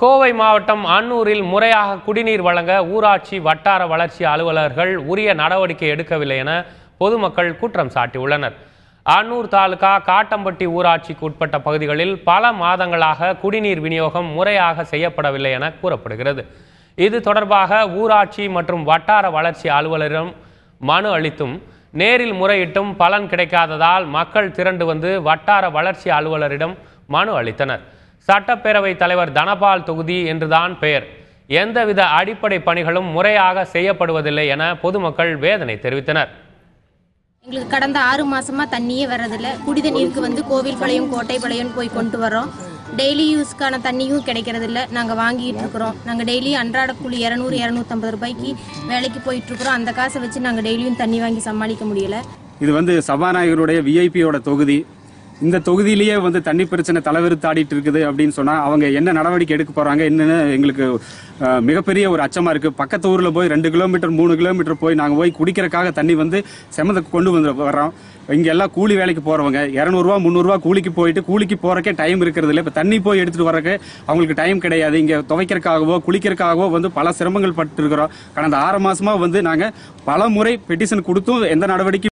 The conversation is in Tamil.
கோவை மாவட்டம் அன்னூரில் முறையாக குடிநீர் வழங்க ஊராட்சி வட்டார வளர்ச்சி அலுவலர்கள் உரிய நடவடிக்கை எடுக்கவில்லை என பொதுமக்கள் குற்றம் சாட்டியுள்ளனர். அன்னூர் தாலுகா காட்டம்பட்டி ஊராட்சிக்கு உட்பட்ட பகுதிகளில் பல மாதங்களாக குடிநீர் விநியோகம் முறையாக செய்யப்படவில்லை என கூறப்படுகிறது. இது தொடர்பாக ஊராட்சி மற்றும் வட்டார வளர்ச்சி அலுவலரிடம் மனு அளித்தும் நேரில் முறையிட்டும் பலன் கிடைக்காததால் மக்கள் திரண்டு வந்து வட்டார வளர்ச்சி அலுவலரிடம் மனு அளித்தனர். சட்டப்பேரவை தலைவர் தனபால் தொகுதி என்றுதான் பெயர், எந்தவித அடிப்படை பணிகளும் முறையாக செய்யப்படுவதில்லை என பொதுமக்கள் வேதனை தெரிவித்தனர். எங்களுக்கு கடந்த 6 மாசமா தண்ணியே வர்றதில்லை. குடித நீருக்கு கோவில்பாளையம் கோட்டைப்பாளையம் போய் கொண்டு வரோம். டெய்லி யூஸ்க்கான தண்ணியும் கிடைக்கிறதில்ல. நாங்கள் வாங்கிட்டு இருக்கிறோம். நாங்கள் டெய்லி அன்றாட கூலி 200-250 ரூபாய்க்கு வேலைக்கு போயிட்டு இருக்கிறோம். அந்த காசை வச்சு நாங்கள் டெய்லியும் தண்ணி வாங்கி சமாளிக்க முடியல. இது சபாநாயகருடைய விஐபியோட தொகுதி. இந்த தொகுதியிலேயே தண்ணி பிரச்சனை தலைவிரித்தாடிட்டு இருக்குது அப்படின்னு சொன்னா அவங்க என்ன நடவடிக்கை எடுக்க போறாங்க என்னன்னு எங்களுக்கு மிகப்பெரிய ஒரு அச்சமா இருக்கு. பக்கத்து ஊர்ல போய் 2 கிலோமீட்டர் 3 கிலோமீட்டர் போய் நாங்க போய் குடிக்கிறதுக்காக தண்ணி செமந்த கொண்டு வர்றோம். இங்க எல்லாம் கூலி வேலைக்கு போறவங்க 200 ரூபா 300 ரூபா கூலிக்கு போறக்கே டைம் இருக்கிறது இல்லை. இப்ப தண்ணி போய் எடுத்துட்டு வரக்கு அவங்களுக்கு டைம் கிடையாது. இங்க துவைக்கிறதுக்காகவோ குளிக்கிறதுக்காகவோ பல சிரமங்கள் பட்டு இருக்கிறோம். கடந்த 6 மாசமா நாங்க பல முறை பெட்டிஷன் கொடுத்தும் எந்த நடவடிக்கை